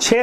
6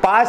5